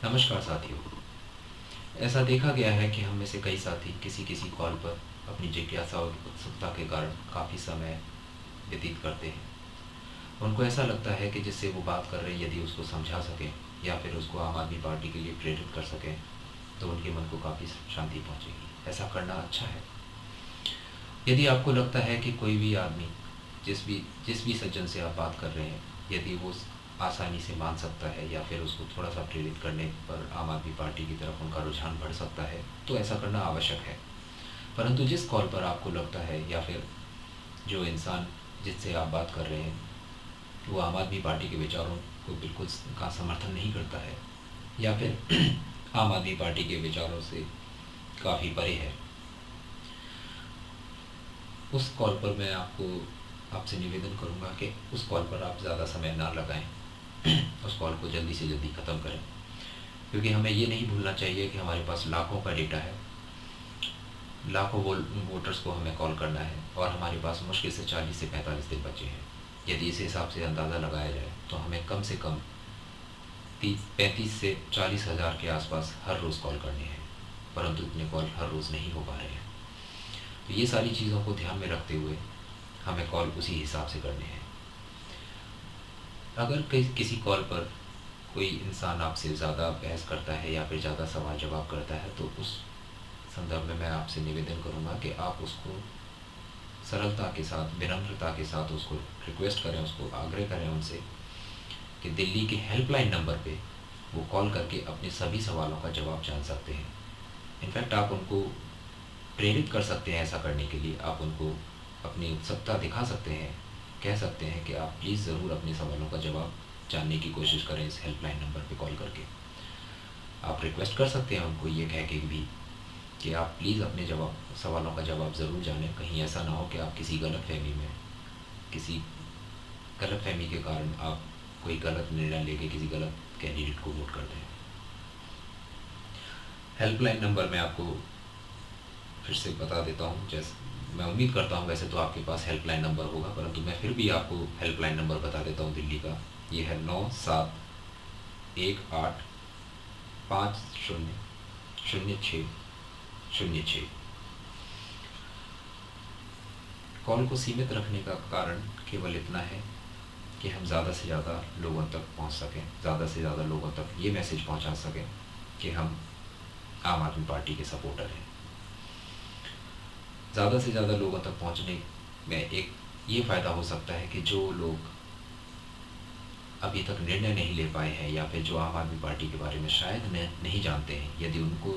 नमस्कार साथियों। ऐसा देखा गया है कि हम में से कई साथी किसी किसी कॉल पर अपनी जिज्ञासा और उत्सुकता के कारण काफ़ी समय व्यतीत करते हैं। उनको ऐसा लगता है कि जिससे वो बात कर रहे हैं यदि उसको समझा सकें या फिर उसको आम आदमी पार्टी के लिए प्रेरित कर सकें तो उनके मन को काफ़ी शांति पहुंचेगी। ऐसा करना अच्छा है। यदि आपको लगता है कि कोई भी आदमी जिस भी सज्जन से आप बात कर रहे हैं यदि वो आसानी से मान सकता है या फिर उसको थोड़ा सा प्रेरित करने पर आम आदमी पार्टी की तरफ उनका रुझान बढ़ सकता है तो ऐसा करना आवश्यक है। परंतु जिस कॉल पर आपको लगता है या फिर जो इंसान जिससे आप बात कर रहे हैं वो आम आदमी पार्टी के विचारों को बिल्कुल का समर्थन नहीं करता है या फिर आम आदमी पार्टी के विचारों से काफ़ी परे है, उस कॉल पर मैं आपसे निवेदन करूंगा कि उस कॉल पर आप ज़्यादा समय ना लगाएं। उस कॉल को जल्दी से जल्दी ख़त्म करें, क्योंकि हमें ये नहीं भूलना चाहिए कि हमारे पास लाखों का डेटा है, लाखों वोटर्स को हमें कॉल करना है और हमारे पास मुश्किल से 40 से 45 दिन बचे हैं। यदि इस हिसाब से अंदाज़ा लगाया जाए तो हमें कम से कम 35 से 40 हज़ार के आसपास हर रोज़ कॉल करने हैं, परंतु इतने कॉल हर रोज़ नहीं हो पा रहे हैं। तो ये सारी चीज़ों को ध्यान में रखते हुए हमें कॉल उसी हिसाब से करने हैं। अगर किसी कॉल पर कोई इंसान आपसे ज़्यादा बहस करता है या फिर ज़्यादा सवाल जवाब करता है तो उस संदर्भ में मैं आपसे निवेदन करूंगा कि आप उसको सरलता के साथ, विनम्रता के साथ उसको रिक्वेस्ट करें, उसको आग्रह करें उनसे कि दिल्ली के हेल्पलाइन नंबर पे वो कॉल करके अपने सभी सवालों का जवाब जान सकते हैं। इनफैक्ट आप उनको प्रेरित कर सकते हैं ऐसा करने के लिए। आप उनको अपनी उत्सुकता दिखा सकते हैं, कह सकते हैं कि आप प्लीज़ ज़रूर अपने सवालों का जवाब जानने की कोशिश करें इस हेल्पलाइन नंबर पे कॉल करके। आप रिक्वेस्ट कर सकते हैं उनको ये कह के भी कि आप प्लीज़ अपने सवालों का जवाब ज़रूर जानें। कहीं ऐसा ना हो कि आप किसी गलत फहमी के कारण आप कोई गलत निर्णय लेके किसी गलत कैंडिडेट को वोट कर दें। हेल्पलाइन नंबर मैं आपको फिर से बता देता हूँ। जैसे मैं उम्मीद करता हूँ वैसे तो आपके पास हेल्पलाइन नंबर होगा, परंतु मैं फिर भी आपको हेल्पलाइन नंबर बता देता हूँ दिल्ली का। ये है 9718500606। कॉल को सीमित रखने का कारण केवल इतना है कि हम ज़्यादा से ज़्यादा लोगों तक पहुंच सकें, ज़्यादा से ज़्यादा लोगों तक ये मैसेज पहुंचा सकें कि हम आम आदमी पार्टी के सपोर्टर हैं। ज़्यादा से ज़्यादा लोगों तक पहुंचने में एक ये फ़ायदा हो सकता है कि जो लोग अभी तक निर्णय नहीं ले पाए हैं या फिर जो आम आदमी पार्टी के बारे में शायद नहीं जानते हैं, यदि उनको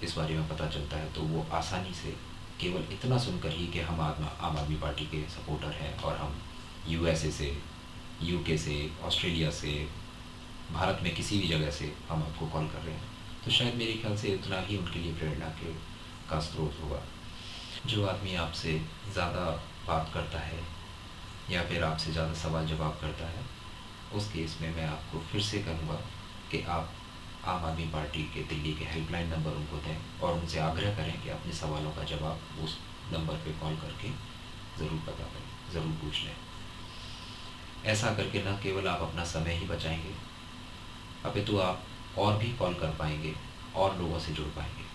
इस बारे में पता चलता है तो वो आसानी से केवल इतना सुनकर ही कि हम आम आदमी पार्टी के सपोर्टर हैं और हम यूएसए से, यूके से, ऑस्ट्रेलिया से, भारत में किसी भी जगह से हम आपको कॉल कर रहे हैं, तो शायद मेरे ख्याल से इतना ही उनके लिए प्रेरणा का स्रोत होगा। जो आदमी आपसे ज़्यादा बात करता है या फिर आपसे ज़्यादा सवाल जवाब करता है, उस केस में मैं आपको फिर से कहूँगा कि आप आम आदमी पार्टी के दिल्ली के हेल्पलाइन नंबर उनको दें और उनसे आग्रह करें कि अपने सवालों का जवाब उस नंबर पे कॉल करके ज़रूर पता करें, ज़रूर पूछ लें। ऐसा करके न केवल आप अपना समय ही बचाएंगे, अपितु आप और भी कॉल कर पाएंगे और लोगों से जुड़ पाएंगे।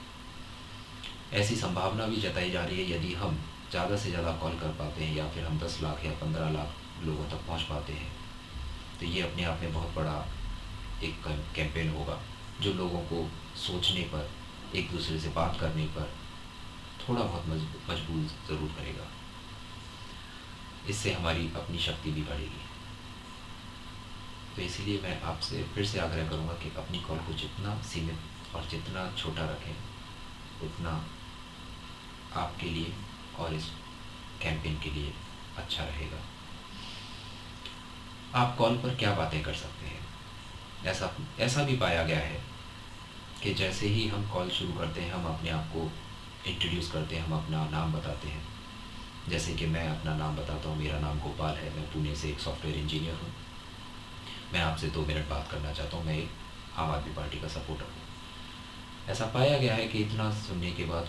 ऐसी संभावना भी जताई जा रही है यदि हम ज़्यादा से ज़्यादा कॉल कर पाते हैं या फिर हम 10 लाख या 15 लाख लोगों तक पहुंच पाते हैं तो ये अपने आप में बहुत बड़ा एक कैंपेन होगा जो लोगों को सोचने पर, एक दूसरे से बात करने पर थोड़ा बहुत मजबूर ज़रूर करेगा। इससे हमारी अपनी शक्ति भी बढ़ेगी। तो इसीलिए मैं आपसे फिर से आग्रह करूँगा कि अपनी कॉल को जितना सीमित और जितना छोटा रखें उतना आपके लिए और इस कैंपेन के लिए अच्छा रहेगा। आप कॉल पर क्या बातें कर सकते हैं? ऐसा भी पाया गया है कि जैसे ही हम कॉल शुरू करते हैं हम अपने आप को इंट्रोड्यूस करते हैं, हम अपना नाम बताते हैं। जैसे कि मैं अपना नाम बताता हूँ, मेरा नाम गोपाल है, मैं पुणे से एक सॉफ्टवेयर इंजीनियर हूँ, मैं आपसे 2 मिनट बात करना चाहता हूँ, मैं एक आम आदमी पार्टी का सपोर्टर हूँ। ऐसा पाया गया है कि इतना सुनने के बाद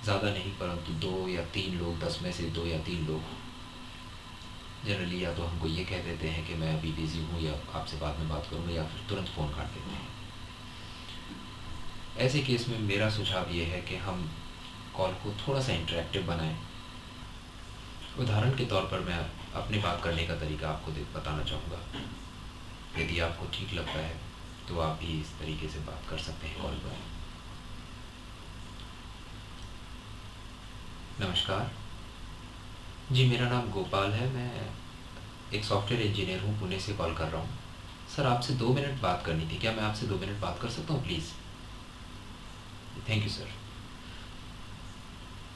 ज़्यादा नहीं परंतु 2 या 3 लोग, 10 में से 2 या 3 लोग जनरली या तो हमको ये कह देते हैं कि मैं अभी बिज़ी हूँ या आपसे बाद में बात करूँगा या फिर तुरंत फ़ोन काट देते हैं। ऐसे केस में मेरा सुझाव ये है कि हम कॉल को थोड़ा सा इंटरेक्टिव बनाएं। उदाहरण के तौर पर मैं अपनी बात करने का तरीका आपको बताना चाहूँगा। यदि आपको ठीक लगता है तो आप भी इस तरीके से बात कर सकते हैं कॉल पर। नमस्कार जी, मेरा नाम गोपाल है। मैं एक सॉफ्टवेयर इंजीनियर हूँ, पुणे से कॉल कर रहा हूँ। सर, आपसे 2 मिनट बात करनी थी। क्या मैं आपसे 2 मिनट बात कर सकता हूँ प्लीज़? Thank you sir.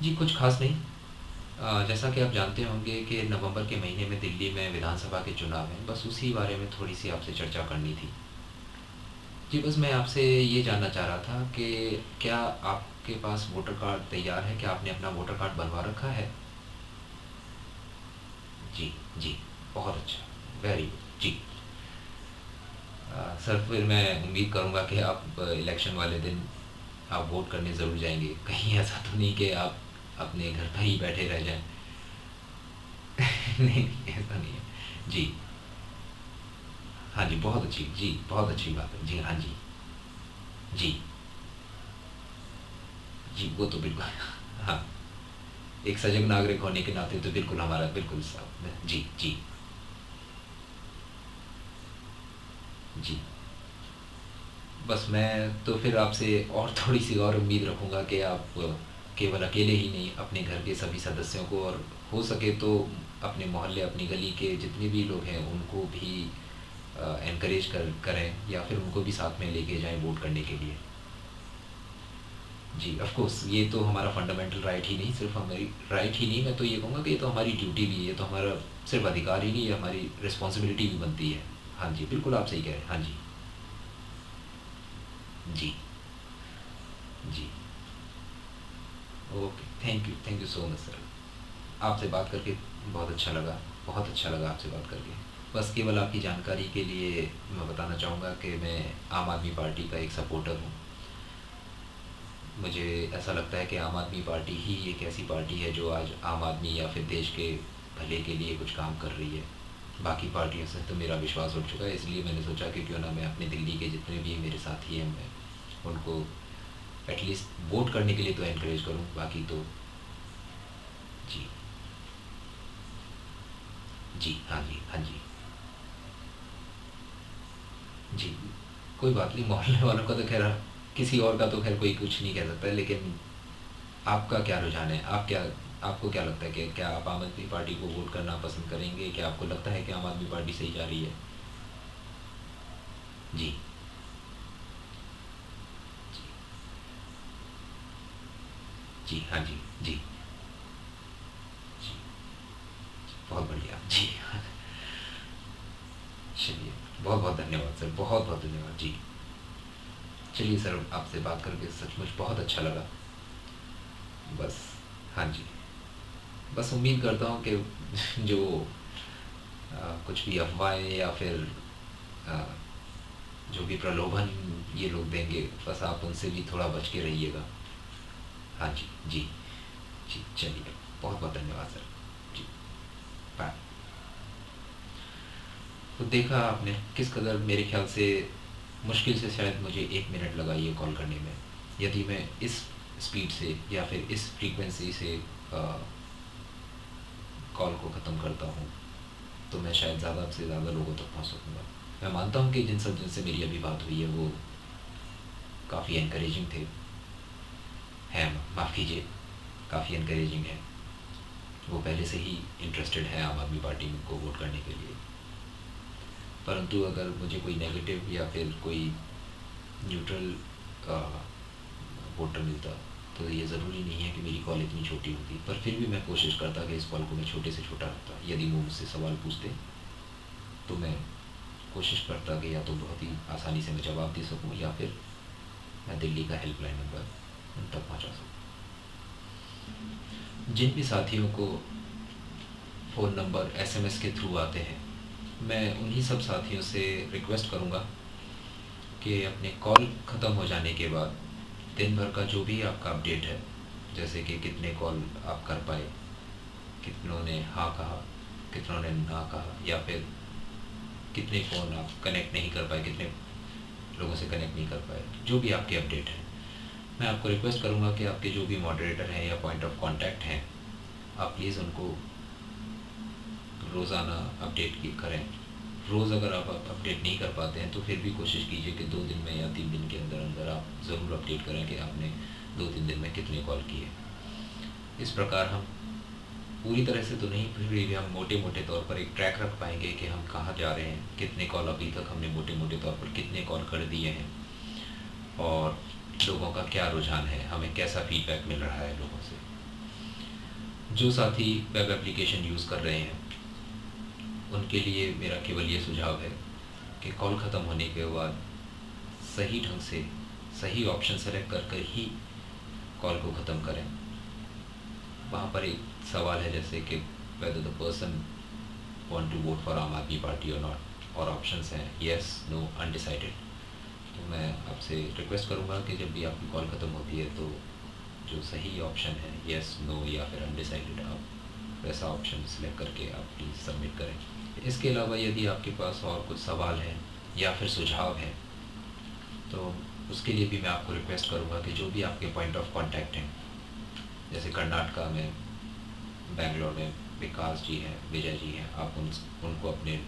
जी, कुछ खास नहीं। जैसा कि आप जानते होंगे कि नवंबर के महीने में दिल्ली में विधानसभा के चुनाव हैं, बस उसी बारे में थोड़ी सी आपसे चर्चा करनी थी। जी, बस मैं आपसे ये जानना चाह रहा था कि क्या आपके पास वोटर कार्ड तैयार है? क्या आपने अपना वोटर कार्ड बनवा रखा है? जी, जी, बहुत अच्छा, वेरी गुड। जी, सर, फिर मैं उम्मीद करूँगा कि आप इलेक्शन वाले दिन आप वोट करने ज़रूर जाएंगे। कहीं ऐसा तो नहीं कि आप अपने घर पर ही बैठे रह जाएं? नहीं, नहीं, ऐसा नहीं है। जी, हाँ जी, बहुत अच्छी, जी, बहुत अच्छी बात है। जी, हाँ जी, जी, जी, वो तो बिल्कुल। हाँ, एक सजग नागरिक होने के नाते तो बिल्कुल हमारा बिल्कुल साफ। जी, जी, जी। बस मैं तो फिर आपसे और थोड़ी सी और उम्मीद रखूँगा कि आप केवल अकेले ही नहीं, अपने घर के सभी सदस्यों को, और हो सके तो अपने मोहल्ले, अपनी गली के जितने भी लोग हैं उनको भी एनकरेज करें, या फिर उनको भी साथ में लेके जाएं वोट करने के लिए। जी, ऑफ कोर्स ये तो हमारा फंडामेंटल राइट ही नहीं, सिर्फ हमारी राइट ही नहीं, मैं तो ये कहूँगा कि ये तो हमारी ड्यूटी भी है। ये तो हमारा सिर्फ अधिकार ही नहीं, ये हमारी रिस्पॉन्सिबिलिटी भी बनती है। हाँ जी, बिल्कुल आप सही कह रहे हैं। हाँ जी, जी, जी। Okay, thank you so much sir. आपसे बात करके बहुत अच्छा लगा। बहुत अच्छा लगा आपसे बात करके। बस केवल आपकी जानकारी के लिए मैं बताना चाहूँगा कि मैं आम आदमी पार्टी का एक सपोर्टर हूँ। मुझे ऐसा लगता है कि आम आदमी पार्टी ही एक ऐसी पार्टी है जो आज आम आदमी या फिर देश के भले के लिए कुछ काम कर रही है। बाकी पार्टियों से तो मेरा विश्वास उठ चुका है, इसलिए मैंने सोचा कि क्यों ना मैं अपने दिल्ली के जितने भी मेरे साथी हैं, मैं उनको एटलीस्ट वोट करने के लिए तो एनकरेज करूं। बाकी तो जी, जी, हाँ जी, हाँ जी, जी, कोई बात नहीं। मोहल्ले वालों का तो खैर, किसी और का तो खैर कोई कुछ नहीं कह सकता है, लेकिन आपका क्या रुझान है? आपको क्या लगता है कि क्या आप आम आदमी पार्टी को वोट करना पसंद करेंगे? क्या आपको लगता है कि आम आदमी पार्टी सही जा रही है? जी, जी, जी, हाँ जी, जी, जी, बहुत बढ़िया। जी, चलिए, बहुत बहुत धन्यवाद सर, बहुत बहुत धन्यवाद। जी, चलिए सर, आपसे बात करके सचमुच बहुत अच्छा लगा। बस, हाँ जी, बस उम्मीद करता हूँ कि जो कुछ भी अफवाहें या फिर अ, जो भी प्रलोभन ये लोग देंगे, बस आप उनसे भी थोड़ा बच के रहिएगा। हाँ जी, जी, जी, चलिए, बहुत बहुत धन्यवाद सर। जी, बाय। तो देखा आपने किस कदर, मेरे ख्याल से मुश्किल से शायद मुझे 1 मिनट लगा ये कॉल करने में। यदि मैं इस स्पीड से या फिर इस फ्रीक्वेंसी से कॉल को ख़त्म करता हूँ तो मैं शायद ज़्यादा से ज़्यादा लोगों तक पहुँच सकूँगा। मैं मानता हूँ कि जिन सब जिनसे मेरी अभी बात हुई है वो काफ़ी इनकरेजिंग थे, हैं, माफ़ कीजिए, काफ़ी इनकरेजिंग है। वो पहले से ही इंटरेस्टेड है आम आदमी पार्टी को वोट करने के लिए। परंतु अगर मुझे कोई नेगेटिव या फिर कोई न्यूट्रल वोटर मिलता तो ये ज़रूरी नहीं है कि मेरी कॉल इतनी छोटी होती, पर फिर भी मैं कोशिश करता कि इस कॉल को मैं छोटे से छोटा रखता। यदि वो मुझसे सवाल पूछते तो मैं कोशिश करता कि या तो बहुत ही आसानी से मैं जवाब दे सकूं, या फिर मैं दिल्ली का हेल्पलाइन नंबर उन तक पहुंचा सकूं। जिन भी साथियों को फ़ोन नंबर एसएमएस के थ्रू आते हैं, मैं उन्हीं सब साथियों से रिक्वेस्ट करूंगा कि अपने कॉल ख़त्म हो जाने के बाद दिन भर का जो भी आपका अपडेट है, जैसे कि कितने कॉल आप कर पाए, कितनों ने हाँ कहा, कितनों ने ना कहा, या फिर कितने फ़ोन आप कनेक्ट नहीं कर पाए, कितने लोगों से कनेक्ट नहीं कर पाए, जो भी आपके अपडेट हैं, मैं आपको रिक्वेस्ट करूँगा कि आपके जो भी मॉडरेटर हैं या पॉइंट ऑफ कांटेक्ट हैं, आप प्लीज़ उनको रोज़ाना अपडेट की करें। रोज़ अगर आप अपडेट नहीं कर पाते हैं तो फिर भी कोशिश कीजिए कि 2 दिन में या 3 दिन के अंदर अंदर आप ज़रूर अपडेट करें कि आपने 2-3 दिन में कितने कॉल किए। इस प्रकार हम पूरी तरह से तो नहीं, फिर भी हम मोटे मोटे तौर पर एक ट्रैक रख पाएंगे कि हम कहाँ जा रहे हैं, कितने कॉल अभी तक हमने मोटे मोटे तौर पर कितने कॉल कर दिए हैं और लोगों का क्या रुझान है, हमें कैसा फीडबैक मिल रहा है लोगों से। जो साथी वेब एप्लीकेशन यूज़ कर रहे हैं उनके लिए मेरा केवल ये सुझाव है कि कॉल ख़त्म होने के बाद सही ढंग से सही ऑप्शन सेलेक्ट कर कर ही कॉल को ख़त्म करें। वहाँ पर एक सवाल है जैसे कि whether the person want to vote for Aam Aadmi party और नॉट, और ऑप्शंस हैं येस, नो, अनडिसाइडेड। तो मैं आपसे रिक्वेस्ट करूँगा कि जब भी आपकी कॉल ख़त्म होती है तो जो सही ऑप्शन है येस, नो या फिर अनडिसाइडेड, आप वैसा ऑप्शन सेलेक्ट करके आप प्लीज़ सबमिट करें। इसके अलावा यदि आपके पास और कुछ सवाल हैं या फिर सुझाव हैं तो उसके लिए भी मैं आपको रिक्वेस्ट करूँगा कि जो भी आपके पॉइंट ऑफ कांटेक्ट हैं, जैसे कर्नाटका में बेंगलोर में विकास जी हैं, विजय जी हैं, आप उनको अपने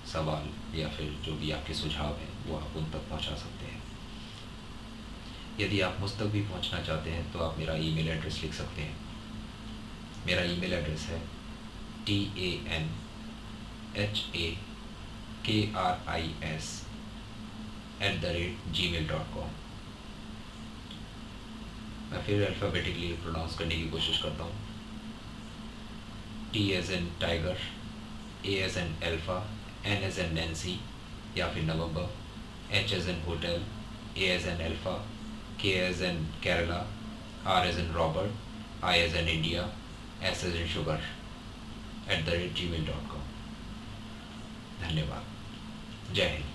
सवाल या फिर जो भी आपके सुझाव हैं वो आप उन तक पहुंचा सकते हैं। यदि आप मुझ तक भी पहुंचना चाहते हैं तो आप मेरा ईमेल एड्रेस लिख सकते हैं। मेरा ईमेल एड्रेस है TANHAKRIS@gmail.com। मैं फिर अल्फ़ाबेटिकली प्रोनाउंस करने की कोशिश करता हूँ। T as in tiger, A as in alpha, N as in Nancy या फिर नवंबर, H as in hotel, A as in alpha, K as in Kerala, R as in Robert, I as in India, S as in sugar @gmail.com। धन्यवाद। जय हिंद।